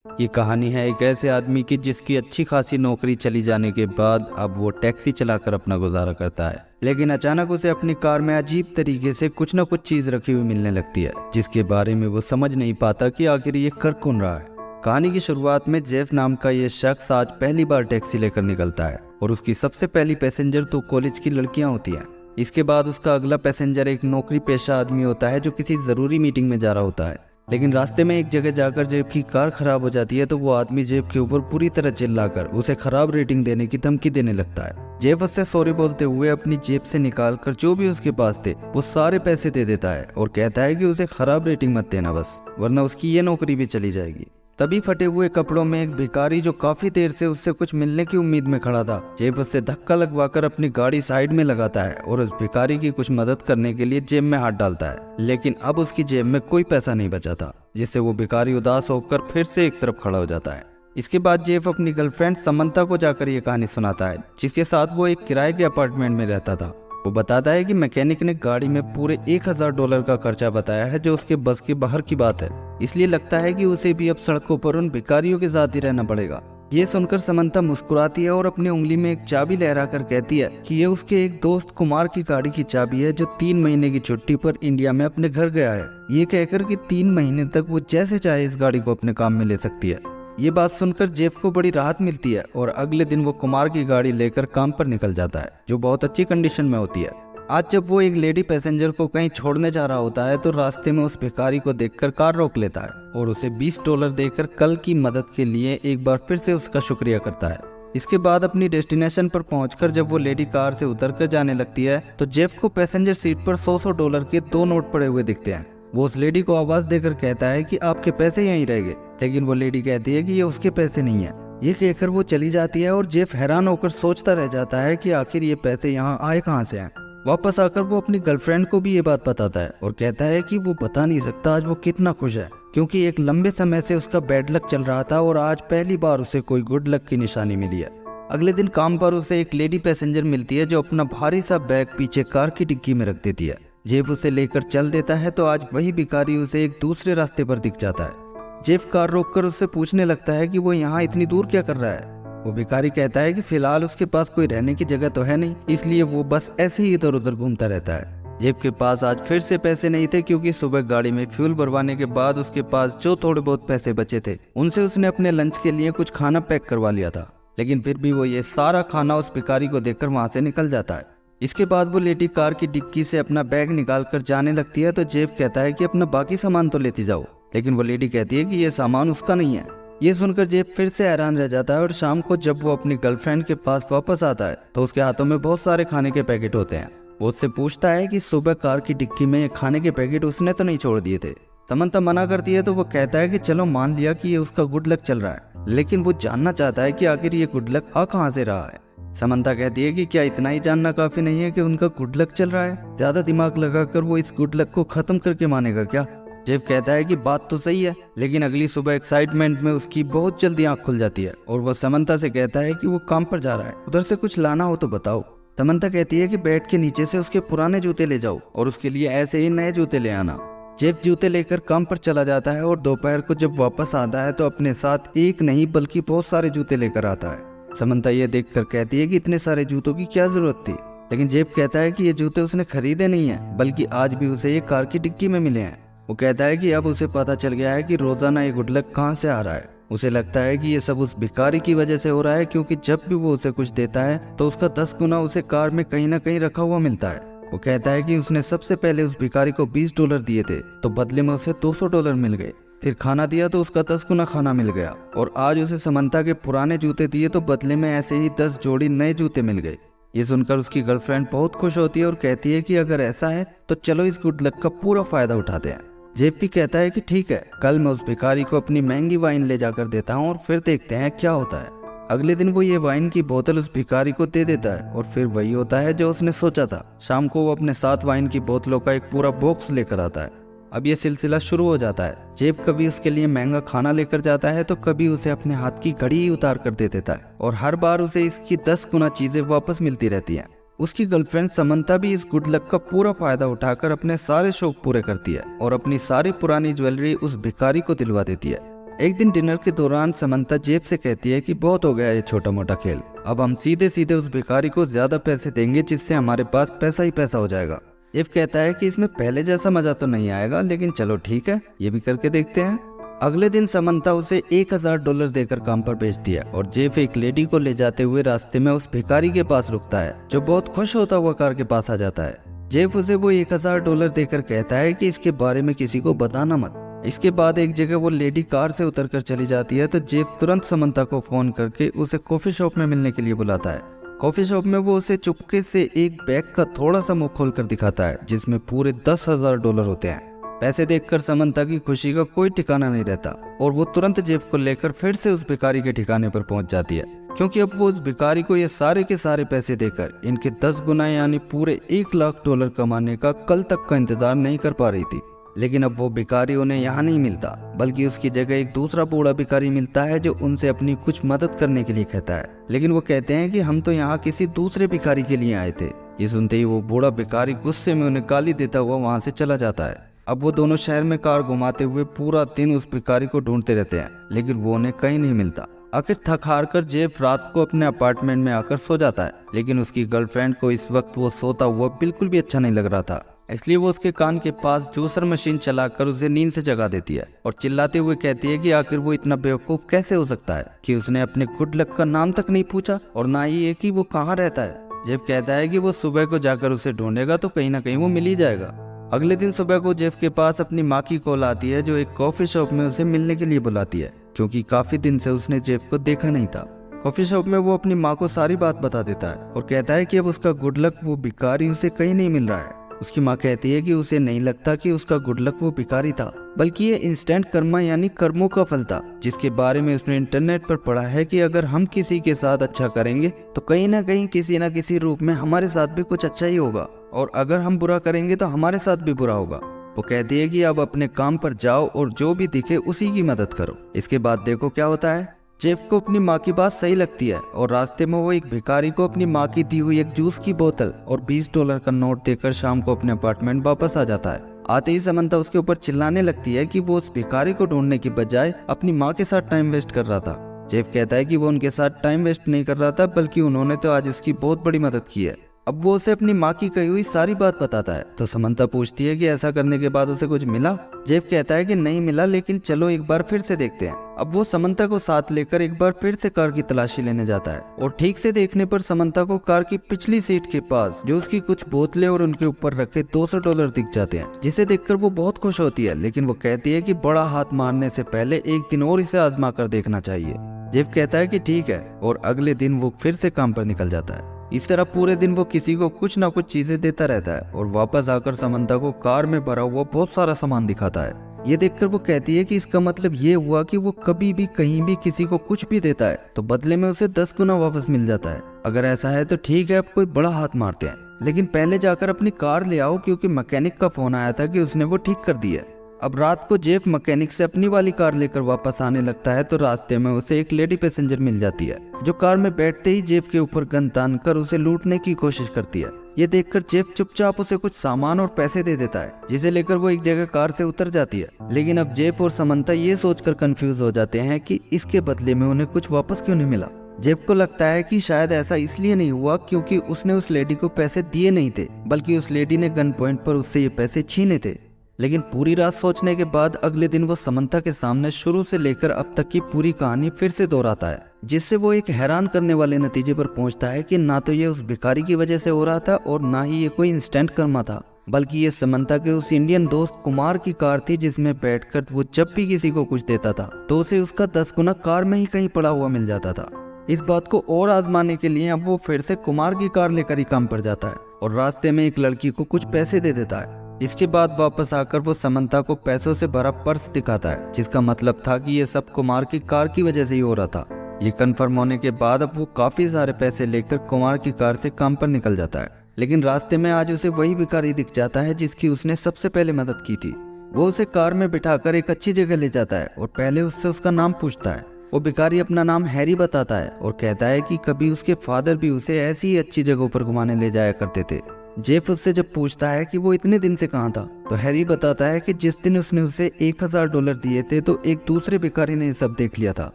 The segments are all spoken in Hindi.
ये कहानी है एक ऐसे आदमी की जिसकी अच्छी खासी नौकरी चली जाने के बाद अब वो टैक्सी चलाकर अपना गुजारा करता है, लेकिन अचानक उसे अपनी कार में अजीब तरीके से कुछ न कुछ चीज रखी हुई मिलने लगती है, जिसके बारे में वो समझ नहीं पाता कि आखिर ये कर कौन रहा है। कहानी की शुरुआत में जेफ नाम का ये शख्स आज पहली बार टैक्सी लेकर निकलता है और उसकी सबसे पहली पैसेंजर तो कॉलेज की लड़कियां होती हैं। इसके बाद उसका अगला पैसेंजर एक नौकरी पेशा आदमी होता है जो किसी जरूरी मीटिंग में जा रहा होता है, लेकिन रास्ते में एक जगह जाकर जेब की कार खराब हो जाती है तो वो आदमी जेब के ऊपर पूरी तरह चिल्लाकर उसे खराब रेटिंग देने की धमकी देने लगता है। जेब उससे सॉरी बोलते हुए अपनी जेब से निकालकर जो भी उसके पास थे वो सारे पैसे दे देता है और कहता है कि उसे खराब रेटिंग मत देना बस, वरना उसकी ये नौकरी भी चली जाएगी। तभी फटे हुए कपड़ों में एक भिखारी जो काफी देर से उससे कुछ मिलने की उम्मीद में खड़ा था, जेब उससे धक्का लगवाकर अपनी गाड़ी साइड में लगाता है और उस भिखारी की कुछ मदद करने के लिए जेब में हाथ डालता है, लेकिन अब उसकी जेब में कोई पैसा नहीं बचा था, जिससे वो भिखारी उदास होकर फिर से एक तरफ खड़ा हो जाता है। इसके बाद जेफ अपनी गर्लफ्रेंड समंता को जाकर ये कहानी सुनाता है, जिसके साथ वो एक किराए के अपार्टमेंट में रहता था। वो बताता है कि मैकेनिक ने गाड़ी में पूरे $1000 का खर्चा बताया है, जो उसके बस के बाहर की बात है, इसलिए लगता है कि उसे भी अब सड़कों पर उन भिखारियों के साथ ही रहना पड़ेगा। ये सुनकर समंता मुस्कुराती है और अपनी उंगली में एक चाबी लहरा कर कहती है कि ये उसके एक दोस्त कुमार की गाड़ी की चाबी है, जो 3 महीने की छुट्टी पर इंडिया में अपने घर गया है। ये कहकर कि 3 महीने तक वो जैसे चाहे इस गाड़ी को अपने काम में ले सकती है। ये बात सुनकर जेफ को बड़ी राहत मिलती है और अगले दिन वो कुमार की गाड़ी लेकर काम पर निकल जाता है, जो बहुत अच्छी कंडीशन में होती है। आज जब वो एक लेडी पैसेंजर को कहीं छोड़ने जा रहा होता है तो रास्ते में उस भिखारी को देखकर कार रोक लेता है और उसे $20 देकर कल की मदद के लिए एक बार फिर से उसका शुक्रिया करता है। इसके बाद अपनी डेस्टिनेशन पर पहुंचकर जब वो लेडी कार से उतरकर जाने लगती है तो जेफ को पैसेंजर सीट पर $100 के 2 नोट पड़े हुए दिखते हैं। वो उस लेडी को आवाज देकर कहता है कि आपके पैसे यहीं रह गए, लेकिन वो लेडी कहती है कि ये उसके पैसे नहीं है। ये कहकर वो चली जाती है और जेफ हैरान होकर सोचता रह जाता है कि आखिर ये पैसे यहाँ आए कहाँ से हैं। वापस आकर वो अपनी गर्लफ्रेंड को भी ये बात बताता है और कहता है कि वो बता नहीं सकता आज वो कितना खुश है, क्योंकि एक लंबे समय से उसका बैड लक चल रहा था और आज पहली बार उसे कोई गुड लक की निशानी मिली है। अगले दिन काम पर उसे एक लेडी पैसेंजर मिलती है जो अपना भारी सा बैग पीछे कार की डिक्की में रख देती है। जेफ उसे लेकर चल देता है तो आज वही भिखारी उसे एक दूसरे रास्ते पर दिख जाता है। जेफ कार रोककर उससे पूछने लगता है कि वो यहाँ इतनी दूर क्या कर रहा है। वो भिखारी कहता है कि फिलहाल उसके पास कोई रहने की जगह तो है नहीं, इसलिए वो बस ऐसे ही इधर उधर घूमता रहता है। जेब के पास आज फिर से पैसे नहीं थे, क्योंकि सुबह गाड़ी में फ्यूल भरवाने के बाद उसके पास जो थोड़े बहुत पैसे बचे थे उनसे उसने अपने लंच के लिए कुछ खाना पैक करवा लिया था, लेकिन फिर भी वो ये सारा खाना उस भिखारी को देकर वहां से निकल जाता है। इसके बाद वो लेडी कार की डिक्की से अपना बैग निकाल कर जाने लगती है तो जेब कहता है कि अपना बाकी सामान तो लेती जाओ, लेकिन वो लेडी कहती है कि ये सामान उसका नहीं है। ये सुनकर जेब फिर से हैरान रह जाता है और शाम को जब वो अपनी गर्लफ्रेंड के पास वापस आता है तो उसके हाथों में बहुत सारे खाने के पैकेट होते हैं। वो उससे पूछता है कि सुबह कार की डिक्की में खाने के पैकेट उसने तो नहीं छोड़ दिए थे। समंता मना करती है तो वो कहता है कि चलो मान लिया कि ये उसका गुड लक चल रहा है, लेकिन वो जानना चाहता है कि आखिर ये गुड लक आ कहाँ से रहा है। समंता कहती है कि क्या इतना ही जानना काफी नहीं है कि उनका गुड लक चल रहा है, ज्यादा दिमाग लगाकर वो इस गुड लक को खत्म करके मानेगा क्या। जेफ कहता है कि बात तो सही है, लेकिन अगली सुबह एक्साइटमेंट में उसकी बहुत जल्दी आंख खुल जाती है और वह समंता से कहता है कि वो काम पर जा रहा है, उधर से कुछ लाना हो तो बताओ। समंता कहती है कि बेड के नीचे से उसके पुराने जूते ले जाओ और उसके लिए ऐसे ही नए जूते ले आना। जेफ जूते लेकर काम पर चला जाता है और दोपहर को जब वापस आता है तो अपने साथ एक नहीं बल्कि बहुत सारे जूते लेकर आता है। समंता ये देखकर कहती है कि इतने सारे जूतों की क्या जरूरत थी, लेकिन जेफ कहता है कि ये जूते उसने खरीदे नहीं है, बल्कि आज भी उसे ये कार की डिक्की में मिले हैं। वो कहता है कि अब उसे पता चल गया है कि रोजाना ये गुड लक कहाँ से आ रहा है। उसे लगता है कि ये सब उस भिखारी की वजह से हो रहा है, क्योंकि जब भी वो उसे कुछ देता है तो उसका 10 गुना उसे कार में कहीं ना कहीं रखा हुआ मिलता है। वो कहता है कि उसने सबसे पहले उस भिखारी को $20 दिए थे तो बदले में उसे $200 मिल गए, फिर खाना दिया तो उसका 10 गुना खाना मिल गया, और आज उसे समंता के पुराने जूते दिए तो बदले में ऐसे ही 10 जोड़ी नए जूते मिल गए। ये सुनकर उसकी गर्लफ्रेंड बहुत खुश होती है और कहती है कि अगर ऐसा है तो चलो इस गुड लक का पूरा फायदा उठाते हैं। जेफ भी कहता है कि ठीक है, कल मैं उस भिखारी को अपनी महंगी वाइन ले जाकर देता हूँ और फिर देखते हैं क्या होता है। अगले दिन वो ये वाइन की बोतल उस भिखारी को दे देता है और फिर वही होता है जो उसने सोचा था। शाम को वो अपने साथ वाइन की बोतलों का एक पूरा बॉक्स लेकर आता है। अब ये सिलसिला शुरू हो जाता है। जेफ कभी उसके लिए महंगा खाना लेकर जाता है तो कभी उसे अपने हाथ की घड़ी ही उतार कर दे देता है, और हर बार उसे इसकी 10 गुना चीजें वापस मिलती रहती हैं। उसकी गर्लफ्रेंड समंता भी इस गुड लक का पूरा फायदा उठाकर अपने सारे शौक पूरे करती है और अपनी सारी पुरानी ज्वेलरी उस भिखारी को दिलवा देती है। एक दिन डिनर के दौरान समंता जेफ से कहती है कि बहुत हो गया ये छोटा मोटा खेल, अब हम सीधे सीधे उस भिखारी को ज्यादा पैसे देंगे जिससे हमारे पास पैसा ही पैसा हो जाएगा। जेफ कहता है कि इसमें पहले जैसा मजा तो नहीं आएगा, लेकिन चलो ठीक है, ये भी करके देखते हैं। अगले दिन समंता उसे $1000 देकर काम पर भेजती है और जेफ एक लेडी को ले जाते हुए रास्ते में उस भिखारी के पास रुकता है, जो बहुत खुश होता हुआ कार के पास आ जाता है। जेफ उसे वो $1000 देकर कहता है कि इसके बारे में किसी को बताना मत। इसके बाद एक जगह वो लेडी कार से उतरकर चली जाती है तो जेफ तुरंत समंता को फोन करके उसे कॉफी शॉप में मिलने के लिए बुलाता है। कॉफी शॉप में वो उसे चुपके से एक बैग का थोड़ा सा मुंह खोलकर दिखाता है जिसमें पूरे $10,000 होते हैं। पैसे देखकर समंता की खुशी का कोई ठिकाना नहीं रहता और वो तुरंत जेफ को लेकर फिर से उस भिखारी के ठिकाने पर पहुंच जाती है, क्योंकि अब वो उस भिखारी को ये सारे के सारे पैसे देकर इनके 10 गुना यानी पूरे $1,00,000 कमाने का कल तक का इंतजार नहीं कर पा रही थी। लेकिन अब वो भिखारी उन्हें यहाँ नहीं मिलता, बल्कि उसकी जगह एक दूसरा बूढ़ा भिखारी मिलता है जो उनसे अपनी कुछ मदद करने के लिए कहता है। लेकिन वो कहते हैं कि हम तो यहाँ किसी दूसरे भिखारी के लिए आए थे। ये सुनते ही वो बूढ़ा भिखारी गुस्से में उन्हें गाली देता हुआ वहाँ से चला जाता है। अब वो दोनों शहर में कार घुमाते हुए पूरा दिन उस भिखारी को ढूंढते रहते हैं, लेकिन वो उन्हें कहीं नहीं मिलता। आखिर थक हार कर जेफ रात को अपने अपार्टमेंट में आकर सो जाता है, लेकिन उसकी गर्लफ्रेंड को इस वक्त वो सोता हुआ बिल्कुल भी अच्छा नहीं लग रहा था, इसलिए वो उसके कान के पास जूसर मशीन चलाकर उसे नींद से जगा देती है और चिल्लाते हुए कहती है कि आखिर वो इतना बेवकूफ कैसे हो सकता है कि उसने अपने गुड लक का नाम तक नहीं पूछा और ना ही ये कि वो कहाँ रहता है। जेफ कहता है कि वो सुबह को जाकर उसे ढूंढेगा तो कहीं ना कहीं वो मिल ही जाएगा। अगले दिन सुबह को जेफ के पास अपनी माँ की कॉल आती है, जो एक कॉफी शॉप में उसे मिलने के लिए बुलाती है, क्योंकि काफी दिन से उसने जेफ को देखा नहीं था। कॉफी शॉप में वो अपनी माँ को सारी बात बता देता है और कहता है कि अब उसका गुड लक वो भिखारी उसे कहीं नहीं मिल रहा है। उसकी माँ कहती है कि उसे नहीं लगता कि उसका गुड लक वो भिखारी था, बल्कि ये इंस्टेंट कर्मा यानी कर्मों का फल था, जिसके बारे में उसने इंटरनेट पर पढ़ा है कि अगर हम किसी के साथ अच्छा करेंगे तो कहीं ना कहीं किसी न किसी रूप में हमारे साथ भी कुछ अच्छा ही होगा, और अगर हम बुरा करेंगे तो हमारे साथ भी बुरा होगा। वो कहती है कि अब अपने काम पर जाओ और जो भी दिखे उसी की मदद करो। इसके बाद देखो क्या होता है। जेफ को अपनी माँ की बात सही लगती है और रास्ते में वो एक भिखारी को अपनी माँ की दी हुई एक जूस की बोतल और $20 का नोट देकर शाम को अपने अपार्टमेंट वापस आ जाता है। आते ही समंता उसके ऊपर चिल्लाने लगती है कि वो उस भिखारी को ढूंढने की बजाय अपनी माँ के साथ टाइम वेस्ट कर रहा था। जेफ कहता है कि वो उनके साथ टाइम वेस्ट नहीं कर रहा था, बल्कि उन्होंने तो आज उसकी बहुत बड़ी मदद की है। अब वो उसे अपनी माँ की कही हुई सारी बात बताता है तो समंता पूछती है कि ऐसा करने के बाद उसे कुछ मिला। जेफ कहता है कि नहीं मिला, लेकिन चलो एक बार फिर से देखते हैं। अब वो समंता को साथ लेकर एक बार फिर से कार की तलाशी लेने जाता है और ठीक से देखने पर समंता को कार की पिछली सीट के पास जो उसकी कुछ बोतलें और उनके ऊपर रखे $200 दिख जाते हैं, जिसे देखकर वो बहुत खुश होती है। लेकिन वो कहती है कि बड़ा हाथ मारने से पहले एक दिन और इसे आजमा कर देखना चाहिए। जेफ कहता है कि ठीक है और अगले दिन वो फिर से काम पर निकल जाता है। इस तरह पूरे दिन वो किसी को कुछ ना कुछ चीजें देता रहता है और वापस आकर समंता को कार में भरा हुआ बहुत सारा सामान दिखाता है। ये देखकर वो कहती है कि इसका मतलब ये हुआ कि वो कभी भी कहीं भी किसी को कुछ भी देता है तो बदले में उसे 10 गुना वापस मिल जाता है। अगर ऐसा है तो ठीक है, अब कोई बड़ा हाथ मारते हैं, लेकिन पहले जाकर अपनी कार ले आओ, क्योंकि मैकेनिक का फोन आया था कि उसने वो ठीक कर दी है। अब रात को जेफ मैकेनिक से अपनी वाली कार लेकर वापस आने लगता है तो रास्ते में उसे एक लेडी पैसेंजर मिल जाती है, जो कार में बैठते ही जेफ के ऊपर गन तान कर उसे लूटने की कोशिश करती है। ये देखकर जेफ चुपचाप उसे कुछ सामान और पैसे दे देता है, जिसे लेकर वो एक जगह कार से उतर जाती है। लेकिन अब जेफ और समंता ये सोचकर कंफ्यूज हो जाते हैं कि इसके बदले में उन्हें कुछ वापस क्यों नहीं मिला। जेफ को लगता है कि शायद ऐसा इसलिए नहीं हुआ क्योंकि उसने उस लेडी को पैसे दिए नहीं थे, बल्कि उस लेडी ने गन पॉइंट पर उससे ये पैसे छीने थे। लेकिन पूरी रात सोचने के बाद अगले दिन वो समंता के सामने शुरू से लेकर अब तक की पूरी कहानी फिर से दोहराता है, जिससे वो एक हैरान करने वाले नतीजे पर पहुंचता है कि ना तो ये उस भिखारी की वजह से हो रहा था और ना ही ये कोई इंस्टेंट कर्मा था, बल्कि ये समंता के उस इंडियन दोस्त कुमार की कार थी, जिसमें बैठकर वो जब भी किसी को कुछ देता था तो उसे उसका 10 गुना कार में ही कहीं पड़ा हुआ मिल जाता था। इस बात को और आजमाने के लिए अब वो फिर से कुमार की कार लेकर ही काम पर जाता है और रास्ते में एक लड़की को कुछ पैसे दे देता है। इसके बाद वापस आकर वो समंता को पैसों से भरा पर्स दिखाता है, जिसका मतलब था कि ये सब कुमार की कार की वजह से ही हो रहा था। ये कंफर्म होने के बाद अब वो काफी सारे पैसे लेकर कुमार की कार से काम पर निकल जाता है। लेकिन रास्ते में आज उसे वही भिखारी दिख जाता है जिसकी उसने सबसे पहले मदद की थी। वो उसे कार में बिठाकर एक अच्छी जगह ले जाता है और पहले उससे उसका नाम पूछता है। वो भिखारी अपना नाम हैरी बताता है और कहता है कि कभी उसके फादर भी उसे ऐसी ही अच्छी जगहों पर घुमाने ले जाया करते थे। जेफ उससे जब पूछता है कि वो इतने दिन से कहाँ था, तो हैरी बताता है कि जिस दिन उसने उसे $1000 दिए थे तो एक दूसरे भिखारी ने सब देख लिया था,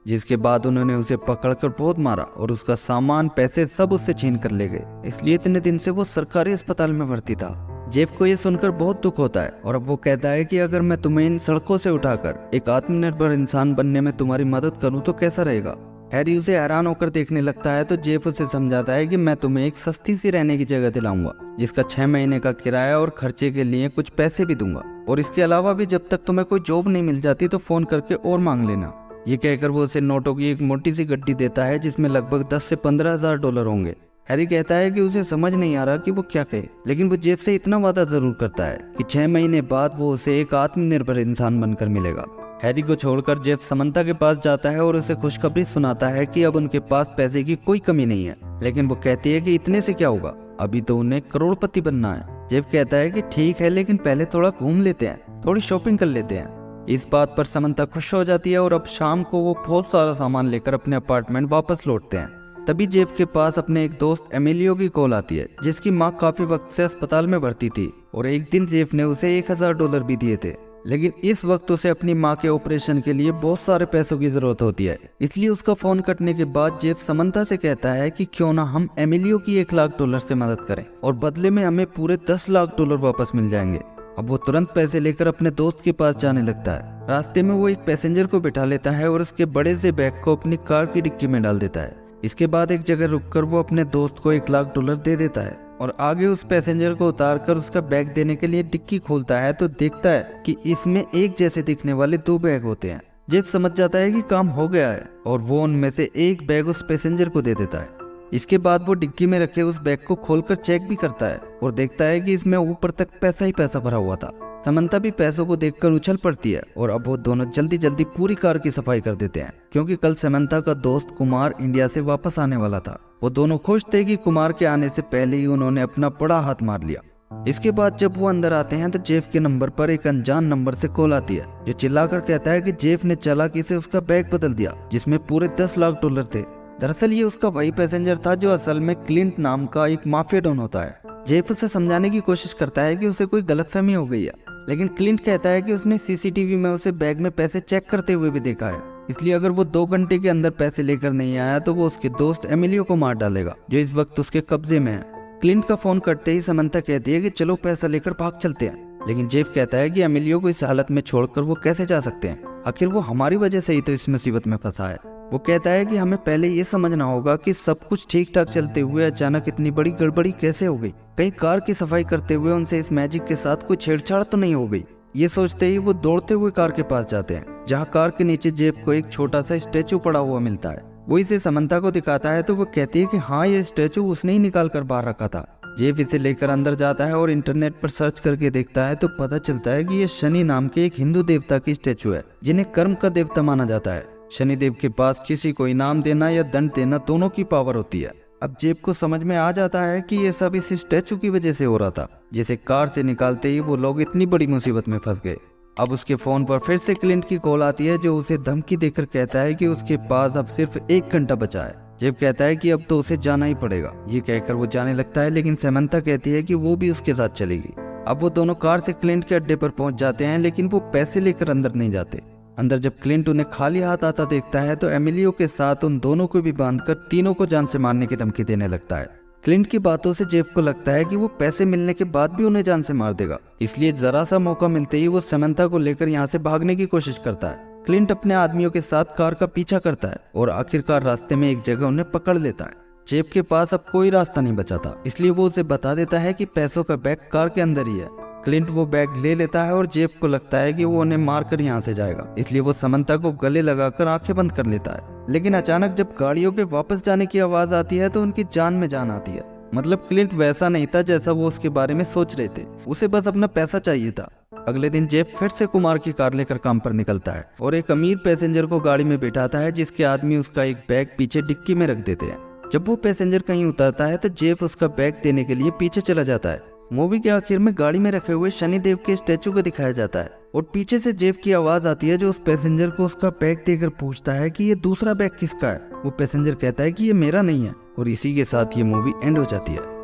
जिसके बाद उन्होंने उसे पकड़कर बहुत मारा और उसका सामान पैसे सब उससे छीन कर ले गए। इसलिए इतने दिन से वो सरकारी अस्पताल में भर्ती था। जेफ को ये सुनकर बहुत दुख होता है और अब वो कहता है कि अगर मैं तुम्हें इन सड़कों से उठाकर एक आत्मनिर्भर इंसान बनने में तुम्हारी मदद करूं तो कैसा रहेगा। हैरी उसे हैरान होकर देखने लगता है तो जेफ उसे समझाता है कि मैं तुम्हें एक सस्ती सी रहने की जगह दिलाऊंगा, जिसका 6 महीने का किराया और खर्चे के लिए कुछ पैसे भी दूंगा, और इसके अलावा भी जब तक तुम्हें कोई जॉब नहीं मिल जाती तो फोन करके और मांग लेना। ये कहकर वो उसे नोटों की एक मोटी सी गड्डी देता है जिसमें लगभग 10 से 15,000 डॉलर होंगे। हैरी कहता है कि उसे समझ नहीं आ रहा कि वो क्या कहे, लेकिन वो जेफ से इतना वादा जरूर करता है कि 6 महीने बाद वो उसे एक आत्मनिर्भर इंसान बनकर मिलेगा। हैरी को छोड़कर जेफ समंता के पास जाता है और उसे खुशखबरी सुनाता है कि अब उनके पास पैसे की कोई कमी नहीं है, लेकिन वो कहती है कि इतने से क्या होगा, अभी तो उन्हें करोड़पति बनना है। जेफ कहता है कि ठीक है, लेकिन पहले थोड़ा घूम लेते हैं, थोड़ी शॉपिंग कर लेते हैं। इस बात पर समंता खुश हो जाती है और अब शाम को वो बहुत सारा सामान लेकर अपने अपार्टमेंट वापस लौटते हैं। तभी जेफ के पास अपने एक दोस्त एमिलियो की कॉल आती है, जिसकी माँ काफी वक्त से अस्पताल में भर्ती थी और एक दिन जेफ ने उसे $1000 भी दिए थे, लेकिन इस वक्त उसे अपनी माँ के ऑपरेशन के लिए बहुत सारे पैसों की जरूरत होती है। इसलिए उसका फोन कटने के बाद जेफ समंता से कहता है कि क्यों ना हम एमिलियो की $1 लाख से मदद करें और बदले में हमें पूरे $10 लाख वापस मिल जाएंगे। अब वो तुरंत पैसे लेकर अपने दोस्त के पास जाने लगता है। रास्ते में वो एक पैसेंजर को बिठा लेता है और उसके बड़े से बैग को अपनी कार की डिक्की में डाल देता है। इसके बाद एक जगह रुककर वो अपने दोस्त को $1 लाख दे देता है और आगे उस पैसेंजर को उतारकर उसका बैग देने के लिए डिक्की खोलता है तो देखता है कि इसमें एक जैसे दिखने वाले 2 बैग होते हैं। जेफ समझ जाता है कि काम हो गया है और वो उनमें से एक बैग उस पैसेंजर को दे देता है। इसके बाद वो डिक्की में रखे उस बैग को खोलकर चेक भी करता है और देखता है कि इसमें ऊपर तक पैसा ही पैसा भरा हुआ था। समंता भी पैसों को देखकर उछल पड़ती है और अब वो दोनों जल्दी जल्दी पूरी कार की सफाई कर देते हैं, क्योंकि कल समंता का दोस्त कुमार इंडिया से वापस आने वाला था। वो दोनों खुश थे कि कुमार के आने से पहले ही उन्होंने अपना बड़ा हाथ मार लिया। इसके बाद जब वो अंदर आते हैं तो जेफ के नंबर पर एक अनजान नंबर से कॉल आती है, जो चिल्लाकर कहता है कि जेफ ने चालाकी से उसका बैग बदल दिया जिसमें पूरे $10 लाख थे। दरअसल ये उसका वही पैसेंजर था जो असल में क्लिंट नाम का एक माफिया डॉन होता है। जेफ उसे समझाने की कोशिश करता है कि उसे कोई गलतफहमी हो गई है, लेकिन क्लिंट कहता है कि उसने सीसीटीवी में उसे बैग में पैसे चेक करते हुए भी देखा है, इसलिए अगर वो 2 घंटे के अंदर पैसे लेकर नहीं आया तो वो उसके दोस्त एमिलियो को मार डालेगा, जो इस वक्त उसके कब्जे में है। क्लिंट का फोन करते ही समंता कहती है कि चलो पैसा लेकर भाग चलते हैं, लेकिन जेफ कहता है कि एमिलियो को इस हालत में छोड़कर वो कैसे जा सकते हैं, आखिर वो हमारी वजह से ही तो इस मुसीबत में फंसा है। वो कहता है कि हमें पहले ये समझना होगा कि सब कुछ ठीक ठाक चलते हुए अचानक इतनी बड़ी गड़बड़ी कैसे हो गई, कहीं कार की सफाई करते हुए उनसे इस मैजिक के साथ कोई छेड़छाड़ तो नहीं हो गई। ये सोचते ही वो दौड़ते हुए कार के पास जाते हैं, जहाँ कार के नीचे जेफ को एक छोटा सा स्टैचू पड़ा हुआ मिलता है। वो इसे समंता को दिखाता है तो वो कहती है कि हाँ, ये स्टैचू उसने ही निकाल कर बाहर रखा था। जेफ इसे लेकर अंदर जाता है और इंटरनेट पर सर्च करके देखता है तो पता चलता है कि ये शनि नाम के एक हिंदू देवता की स्टैचू है, जिन्हें कर्म का देवता माना जाता है। शनिदेव के पास किसी को इनाम देना या दंड देना दोनों की पावर होती है। अब जेफ को समझ में आ जाता है कि ये सब इस स्टैचू की वजह से हो रहा था, जिसे कार से निकालते ही वो लोग इतनी बड़ी मुसीबत में फंस गए। अब उसके फोन पर फिर से क्लिंट की कॉल आती है, जो उसे धमकी देकर कहता है कि उसके पास अब सिर्फ 1 घंटा बचा है। जेफ कहता है कि अब तो उसे जाना ही पड़ेगा। ये कहकर वो जाने लगता है, लेकिन समंता कहती है कि वो भी उसके साथ चलेगी। अब वो दोनों कार से क्लिंट के अड्डे पर पहुंच जाते हैं, लेकिन वो पैसे लेकर अंदर नहीं जाते। अंदर जब क्लिंट उन्हें खाली हाथ आता देखता है तो एमिलियो के साथ उन दोनों को भी बांधकर तीनों को जान से मारने की धमकी देने लगता है। क्लिंट की बातों से जेफ को लगता है कि वो पैसे मिलने के बाद भी उन्हें जान से मार देगा, इसलिए जरा सा मौका मिलते ही वो समंता को लेकर यहाँ से भागने की कोशिश करता है। क्लिंट अपने आदमियों के साथ कार का पीछा करता है और आखिरकार रास्ते में एक जगह उन्हें पकड़ लेता है। जेफ के पास अब कोई रास्ता नहीं बचा था, इसलिए वो उसे बता देता है कि पैसों का बैग कार के अंदर ही है। क्लिंट वो बैग ले लेता है और जेफ को लगता है कि वो उन्हें मारकर यहाँ से जाएगा, इसलिए वो समंता को गले लगाकर आंखें बंद कर लेता है। लेकिन अचानक जब गाड़ियों के वापस जाने की आवाज आती है तो उनकी जान में जान आती है। मतलब क्लिंट वैसा नहीं था जैसा वो उसके बारे में सोच रहे थे, उसे बस अपना पैसा चाहिए था। अगले दिन जेफ फिर से कुमार की कार लेकर काम पर निकलता है और एक अमीर पैसेंजर को गाड़ी में बिठाता है, जिसके आदमी उसका एक बैग पीछे डिक्की में रख देते हैं। जब वो पैसेंजर कहीं उतरता है तो जेफ उसका बैग देने के लिए पीछे चला जाता है। मूवी के आखिर में गाड़ी में रखे हुए शनिदेव के स्टैचू को दिखाया जाता है और पीछे से जेफ की आवाज आती है, जो उस पैसेंजर को उसका बैग देकर पूछता है कि ये दूसरा बैग किसका है। वो पैसेंजर कहता है कि ये मेरा नहीं है और इसी के साथ ये मूवी एंड हो जाती है।